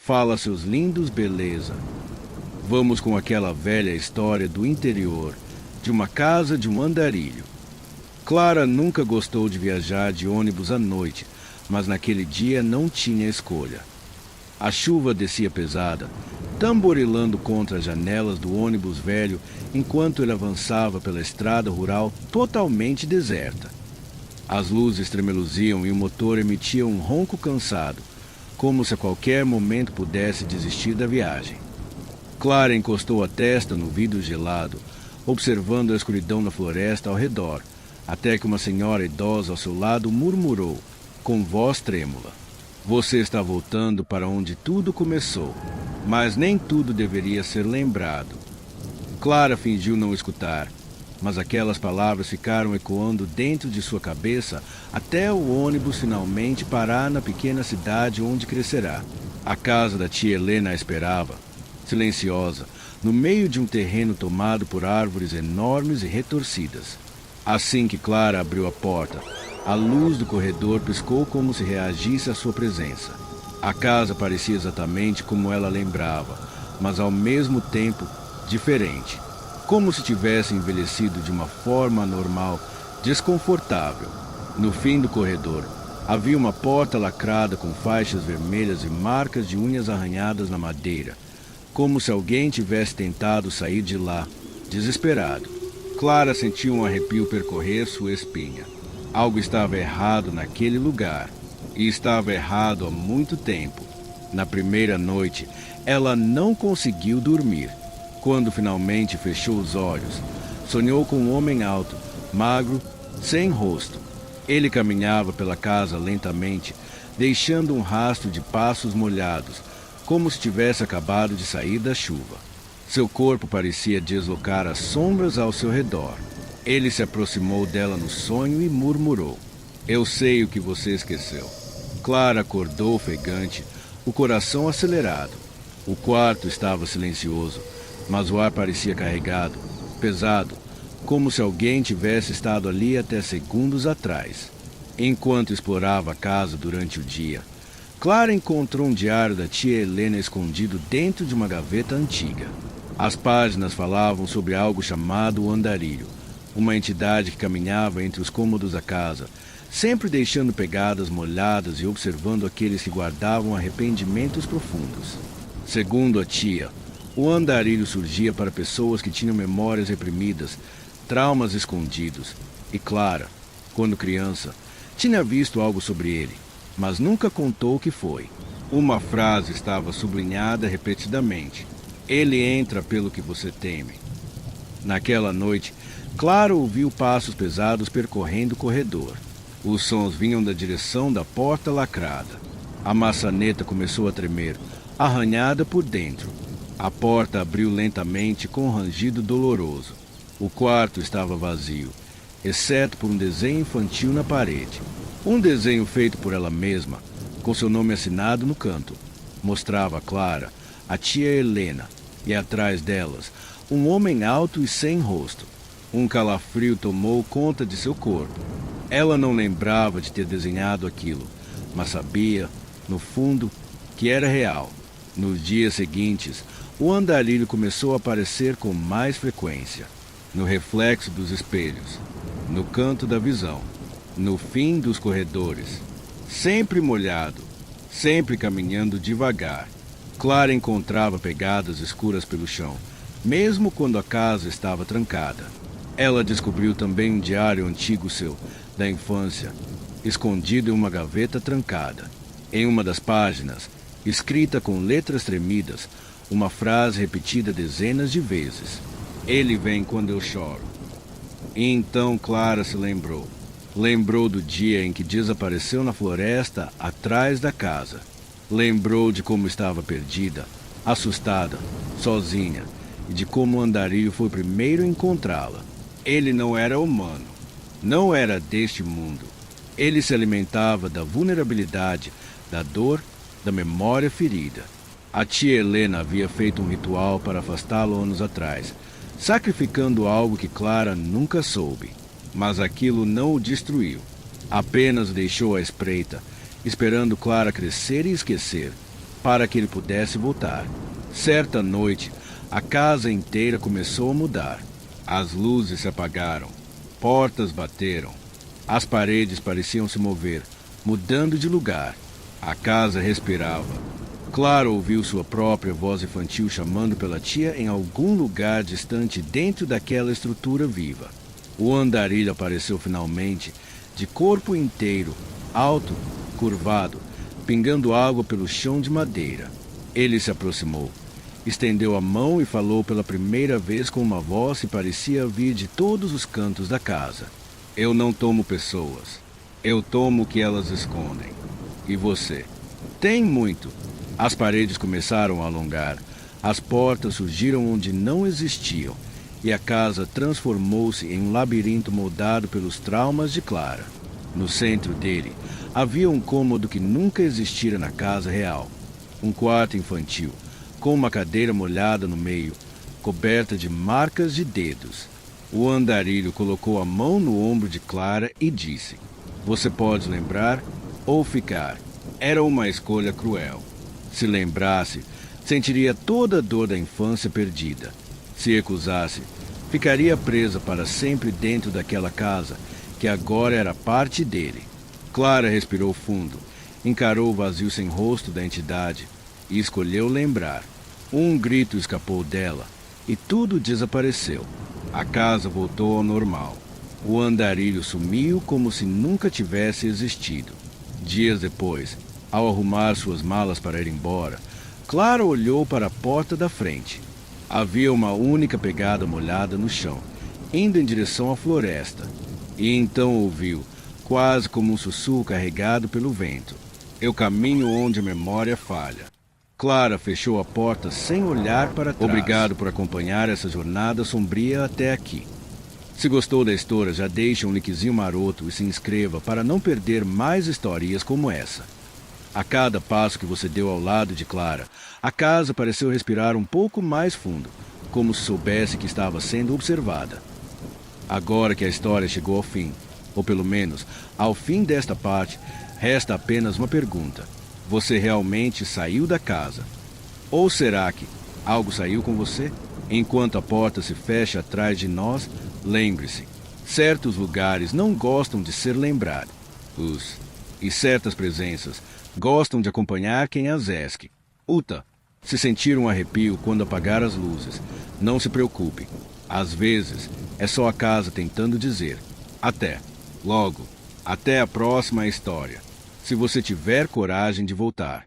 Fala seus lindos, beleza. Vamos com aquela velha história do interior, de uma casa de um andarilho. Clara nunca gostou de viajar de ônibus à noite, mas naquele dia não tinha escolha. A chuva descia pesada, tamborilando contra as janelas do ônibus velho enquanto ele avançava pela estrada rural totalmente deserta. As luzes tremeluziam e o motor emitia um ronco cansado, como se a qualquer momento pudesse desistir da viagem. Clara encostou a testa no vidro gelado, observando a escuridão da floresta ao redor, até que uma senhora idosa ao seu lado murmurou, com voz trêmula: "Você está voltando para onde tudo começou, mas nem tudo deveria ser lembrado." Clara fingiu não escutar, mas aquelas palavras ficaram ecoando dentro de sua cabeça até o ônibus finalmente parar na pequena cidade onde crescerá. A casa da tia Helena a esperava, silenciosa, no meio de um terreno tomado por árvores enormes e retorcidas. Assim que Clara abriu a porta, a luz do corredor piscou como se reagisse à sua presença. A casa parecia exatamente como ela lembrava, mas ao mesmo tempo diferente, como se tivesse envelhecido de uma forma anormal, desconfortável. No fim do corredor, havia uma porta lacrada com faixas vermelhas e marcas de unhas arranhadas na madeira, como se alguém tivesse tentado sair de lá, desesperado. Clara sentiu um arrepio percorrer sua espinha. Algo estava errado naquele lugar, e estava errado há muito tempo. Na primeira noite, ela não conseguiu dormir. Quando finalmente fechou os olhos, sonhou com um homem alto, magro, sem rosto. Ele caminhava pela casa lentamente, deixando um rastro de passos molhados, como se tivesse acabado de sair da chuva. Seu corpo parecia deslocar as sombras ao seu redor. Ele se aproximou dela no sonho e murmurou: "Eu sei o que você esqueceu." Clara acordou ofegante, o coração acelerado. O quarto estava silencioso, mas o ar parecia carregado, pesado, como se alguém tivesse estado ali até segundos atrás. Enquanto explorava a casa durante o dia, Clara encontrou um diário da tia Helena escondido dentro de uma gaveta antiga. As páginas falavam sobre algo chamado o andarilho, uma entidade que caminhava entre os cômodos da casa, sempre deixando pegadas molhadas e observando aqueles que guardavam arrependimentos profundos. Segundo a tia, o andarilho surgia para pessoas que tinham memórias reprimidas, traumas escondidos, e Clara, quando criança, tinha visto algo sobre ele, mas nunca contou o que foi. Uma frase estava sublinhada repetidamente: "Ele entra pelo que você teme." Naquela noite, Clara ouviu passos pesados percorrendo o corredor. Os sons vinham da direção da porta lacrada. A maçaneta começou a tremer, arranhada por dentro. A porta abriu lentamente com um rangido doloroso. O quarto estava vazio, exceto por um desenho infantil na parede. Um desenho feito por ela mesma, com seu nome assinado no canto. Mostrava a Clara, a tia Helena, e atrás delas, um homem alto e sem rosto. Um calafrio tomou conta de seu corpo. Ela não lembrava de ter desenhado aquilo, mas sabia, no fundo, que era real. Nos dias seguintes, o andarilho começou a aparecer com mais frequência, no reflexo dos espelhos, no canto da visão, no fim dos corredores, sempre molhado, sempre caminhando devagar. Clara encontrava pegadas escuras pelo chão, mesmo quando a casa estava trancada. Ela descobriu também um diário antigo seu, da infância, escondido em uma gaveta trancada. Em uma das páginas, escrita com letras tremidas, uma frase repetida dezenas de vezes: "Ele vem quando eu choro." E então Clara se lembrou. Lembrou do dia em que desapareceu na floresta atrás da casa. Lembrou de como estava perdida, assustada, sozinha, e de como o andarilho foi o primeiro a encontrá-la. Ele não era humano, não era deste mundo. Ele se alimentava da vulnerabilidade, da dor, da memória ferida. A tia Helena havia feito um ritual para afastá-lo anos atrás, sacrificando algo que Clara nunca soube. Mas aquilo não o destruiu, apenas o deixou à espreita, esperando Clara crescer e esquecer. para que ele pudesse voltar. Certa noite, a casa inteira começou a mudar. As luzes se apagaram, portas bateram, as paredes pareciam se mover, mudando de lugar. A casa respirava. Clara ouviu sua própria voz infantil chamando pela tia em algum lugar distante dentro daquela estrutura viva. O andarilho apareceu finalmente, de corpo inteiro, alto, curvado, pingando água pelo chão de madeira. Ele se aproximou, estendeu a mão e falou pela primeira vez com uma voz que parecia vir de todos os cantos da casa. Eu não tomo pessoas. Eu tomo o que elas escondem. E você? Tem muito. As paredes começaram a alongar, as portas surgiram onde não existiam, e a casa transformou-se em um labirinto moldado pelos traumas de Clara. No centro dele, havia um cômodo que nunca existira na casa real. Um quarto infantil, com uma cadeira molhada no meio, coberta de marcas de dedos. O andarilho colocou a mão no ombro de Clara e disse: "Você pode lembrar ou ficar." Era uma escolha cruel. Se lembrasse, sentiria toda a dor da infância perdida. Se recusasse, ficaria presa para sempre dentro daquela casa, que agora era parte dele. Clara respirou fundo, encarou o vazio sem rosto da entidade e escolheu lembrar. Um grito escapou dela e tudo desapareceu. A casa voltou ao normal. O andarilho sumiu como se nunca tivesse existido. Dias depois, ao arrumar suas malas para ir embora, Clara olhou para a porta da frente. Havia uma única pegada molhada no chão, indo em direção à floresta. E então ouviu, quase como um sussurro carregado pelo vento: "Eu caminho onde a memória falha." Clara fechou a porta sem olhar para trás. Obrigado por acompanhar essa jornada sombria até aqui. Se gostou da história, já deixe um likezinho maroto e se inscreva para não perder mais histórias como essa. A cada passo que você deu ao lado de Clara, a casa pareceu respirar um pouco mais fundo, como se soubesse que estava sendo observada. Agora que a história chegou ao fim, ou pelo menos ao fim desta parte, resta apenas uma pergunta: você realmente saiu da casa? Ou será que algo saiu com você? Enquanto a porta se fecha atrás de nós, lembre-se, certos lugares não gostam de ser lembrados. E certas presenças gostam de acompanhar quem as esque. Uta, se sentir um arrepio quando apagar as luzes, não se preocupe. Às vezes, é só a casa tentando dizer: até, logo, até a próxima história, se você tiver coragem de voltar.